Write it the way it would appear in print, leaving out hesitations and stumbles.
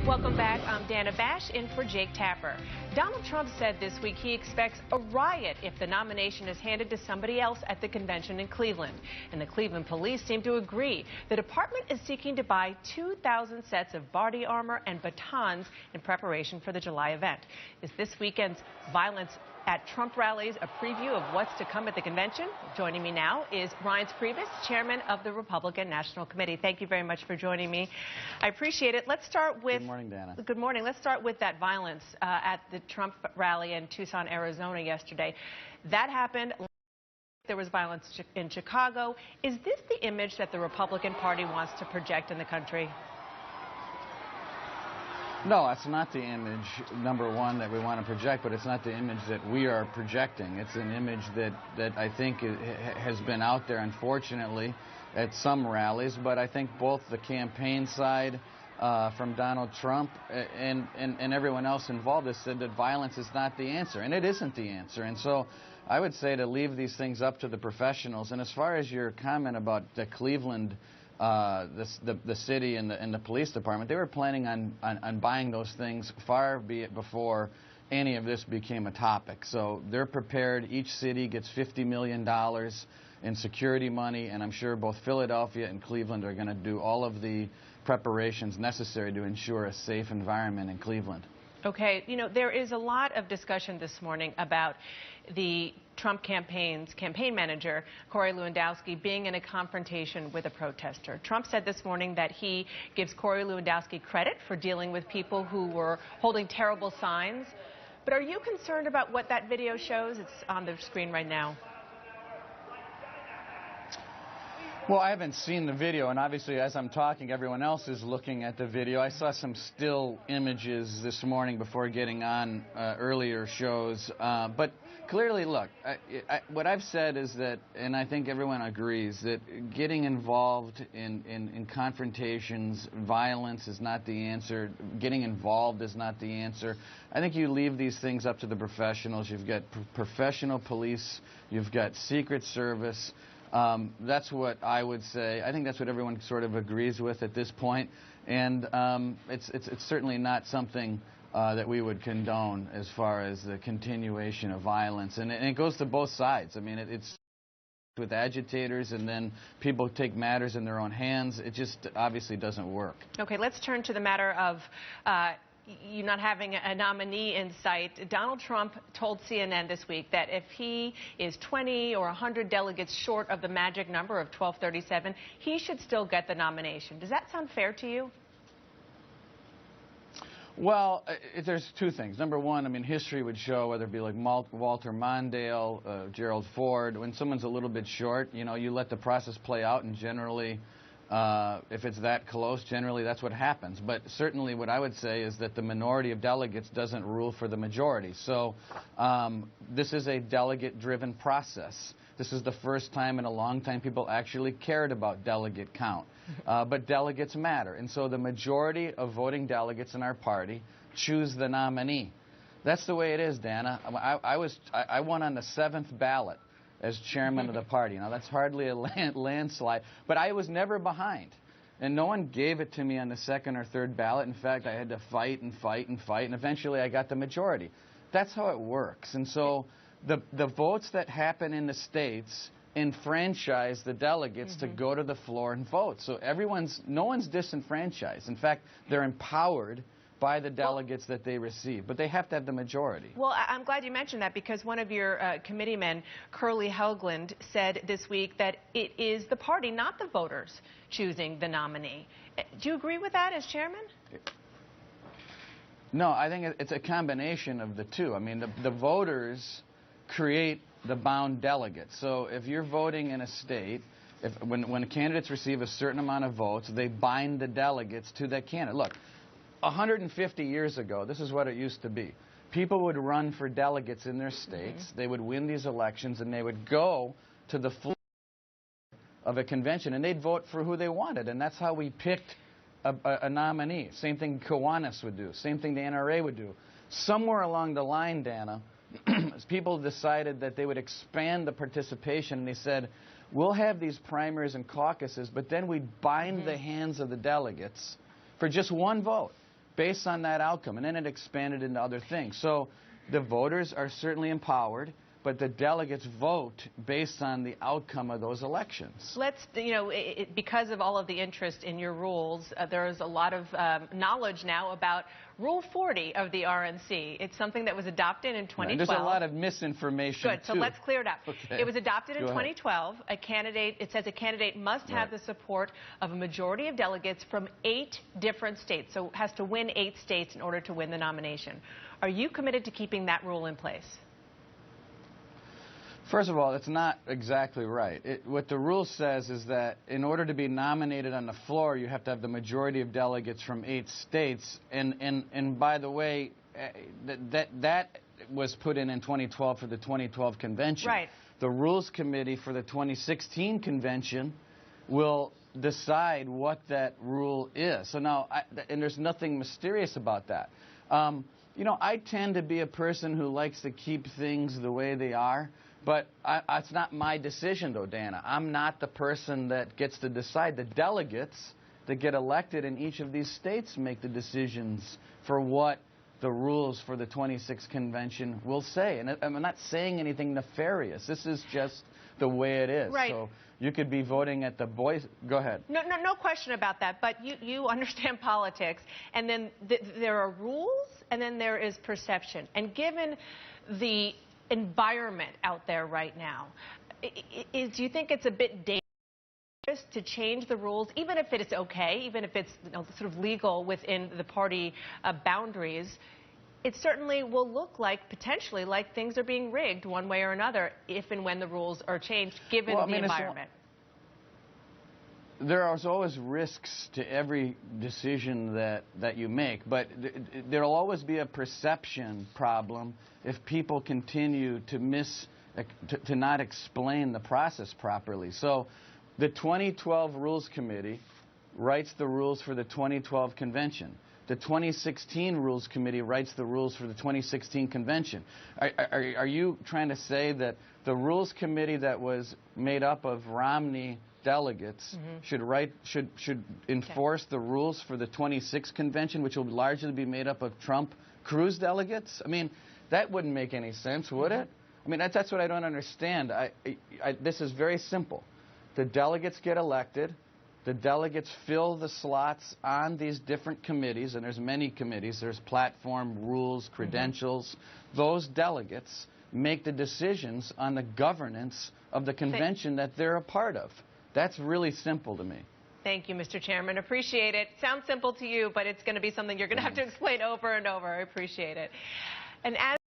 Welcome back. I'm Dana Bash in for Jake Tapper. Donald Trump said this week he expects a riot if the nomination is handed to somebody else at the convention in Cleveland. And the Cleveland police seem to agree. The department is seeking to buy 2,000 sets of body armor and batons in preparation for the July event. Is this weekend's violence at Trump rallies a preview of what's to come at the convention? Joining me now is Reince Priebus, chairman of the Republican National Committee. Thank you very much for joining me. I appreciate it. Let's start with... Good morning, Dana. Good morning. Let's start with that violence at the Trump rally in Tucson, Arizona yesterday. That happened. There was violence in Chicago. Is this the image that the Republican Party wants to project in the country? No, that's not the image, number one, that we want to project, but it's not the image that we are projecting. It's an image that I think has been out there, unfortunately, at some rallies, but I think both the campaign side from Donald Trump and everyone else involved has said that violence is not the answer, and it isn't the answer. And so I would say to leave these things up to the professionals. And as far as your comment about the Cleveland the city and the police department, they were planning on buying those things far before any of this became a topic. So they're prepared. Each city gets $50 million in security money, and I'm sure both Philadelphia and Cleveland are going to do all of the preparations necessary to ensure a safe environment in Cleveland. Okay, you know, there is a lot of discussion this morning about the Trump campaign's campaign manager, Corey Lewandowski, being in a confrontation with a protester. Trump said this morning that he gives Corey Lewandowski credit for dealing with people who were holding terrible signs. But are you concerned about what that video shows? It's on the screen right now. Well, I haven't seen the video, and obviously as I'm talking, everyone else is looking at the video. I saw some still images this morning before getting on earlier shows. But clearly, look, what I've said is that, and I think everyone agrees, that getting involved in confrontations, violence is not the answer. Getting involved is not the answer. I think you leave these things up to the professionals. You've got professional police. You've got Secret Service. That's what I would say. I think that's what everyone sort of agrees with at this point, and it's certainly not something that we would condone as far as the continuation of violence, and it goes to both sides. I mean, it's with agitators, and then people take matters in their own hands. It just obviously doesn't work. Okay, let's turn to the matter of you not having a nominee in sight. Donald Trump told CNN this week that if he is 20 or 100 delegates short of the magic number of 1237, he should still get the nomination. Does that sound fair to you? Well, there's two things. Number one, I mean, history would show, whether it be like Walter Mondale, Gerald Ford, when someone's a little bit short, you know, you let the process play out, and generally, if it's that close, generally that's what happens. But certainly what I would say is that the minority of delegates doesn't rule for the majority. So this is a delegate-driven process. This is the first time in a long time people actually cared about delegate count. But delegates matter. And so the majority of voting delegates in our party choose the nominee. That's the way it is, Dana. I won on the 7th ballot as chairman of the party. Now, that's hardly a landslide, but I was never behind. And no one gave it to me on the 2nd or 3rd ballot. In fact, I had to fight and fight and fight, and eventually I got the majority. That's how it works. And so the votes that happen in the states enfranchise the delegates to go to the floor and vote. So no one's disenfranchised. In fact, they're empowered by the delegates that they receive, but they have to have the majority. Well, I'm glad you mentioned that, because one of your committeemen, Curly Helgeland, said this week that it is the party, not the voters, choosing the nominee. Do you agree with that as chairman? No, I think it's a combination of the two. I mean, the voters create the bound delegates. So if you're voting in a state, when candidates receive a certain amount of votes, they bind the delegates to that candidate. Look, 150 years ago, this is what it used to be. People would run for delegates in their states. They would win these elections, and they would go to the floor of a convention, and they'd vote for who they wanted. And that's how we picked a nominee. Same thing Kiwanis would do. Same thing the NRA would do. Somewhere along the line, Dana, people decided that they would expand the participation, and they said, we'll have these primaries and caucuses, but then we'd bind the hands of the delegates for just one vote. based on that outcome, and then it expanded into other things. So the voters are certainly empowered, but the delegates vote based on the outcome of those elections. Let's, because of all of the interest in your rules, there is a lot of knowledge now about Rule 40 of the RNC. It's something that was adopted in 2012. And there's a lot of misinformation, Good, so let's clear it up. Okay. It was adopted in 2012. It says a candidate must have the support of a majority of delegates from 8 different states, so has to win 8 states in order to win the nomination. Are you committed to keeping that rule in place? First of all, it's not exactly right. What the rule says is that in order to be nominated on the floor, you have to have the majority of delegates from 8 states. And by the way, that was put in 2012 for the 2012 convention. Right. The Rules Committee for the 2016 convention will decide what that rule is. So now, and there's nothing mysterious about that. I tend to be a person who likes to keep things the way they are. But it's not my decision, though, Dana. I'm not the person that gets to decide. The delegates that get elected in each of these states make the decisions for what the rules for the 26th convention will say. And I'm not saying anything nefarious. This is just the way it is. Right. So you could be voting at the boys. Go ahead. No question about that. But you understand politics. And then there are rules, and then there is perception. And given the environment out there right now, do you think it's a bit dangerous to change the rules, even if it is okay, even if it's sort of legal within the party boundaries? It certainly will look like, potentially, like things are being rigged one way or another if and when the rules are changed, given the environment. There are always risks to every decision that you make, but there will always be a perception problem if people continue to not explain the process properly. So the 2012 Rules Committee writes the rules for the 2012 convention. The 2016 Rules Committee writes the rules for the 2016 convention. Are you trying to say that the Rules Committee that was made up of Romney delegates should enforce the rules for the 26th convention, which will largely be made up of Trump-Cruz delegates? I mean, that wouldn't make any sense, would it? I mean, that's what I don't understand. This is very simple. The delegates get elected. The delegates fill the slots on these different committees, and there's many committees. There's platform, rules, credentials. Those delegates make the decisions on the governance of the convention that they're a part of. That's really simple to me. Thank you, Mr. Chairman. Appreciate it. Sounds simple to you, but it's going to be something you're going to have to explain over and over. I appreciate it. And as